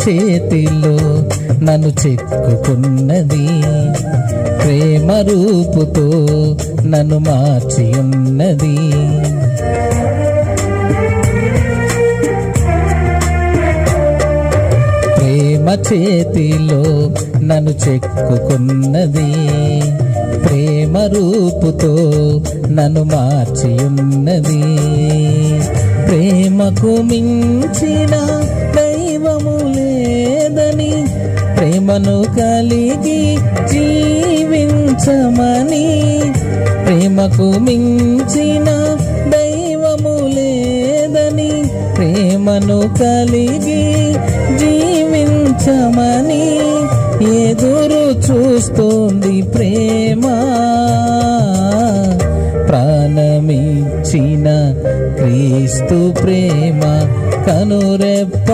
చేతిలో నన్ను చెక్కుకున్నది, ప్రేమ రూపుతో నన్ను మార్చి ఉన్నది. ప్రేమ చేతిలో నన్ను చెక్కుకున్నది, ప్రేమ రూపుతో నన్ను మార్చి ఉన్నది. ప్రేమకు మించిన దైవము లేదని, ప్రేమను కలిగి జీవించమని. ప్రేమకు మించిన దైవము లేదని, ప్రేమను కలిగి జీవించమని ఎదురు చూస్తోంది ప్రేమ. ప్రాణమిచ్చిన క్రీస్తు ప్రేమ కనురెప్ప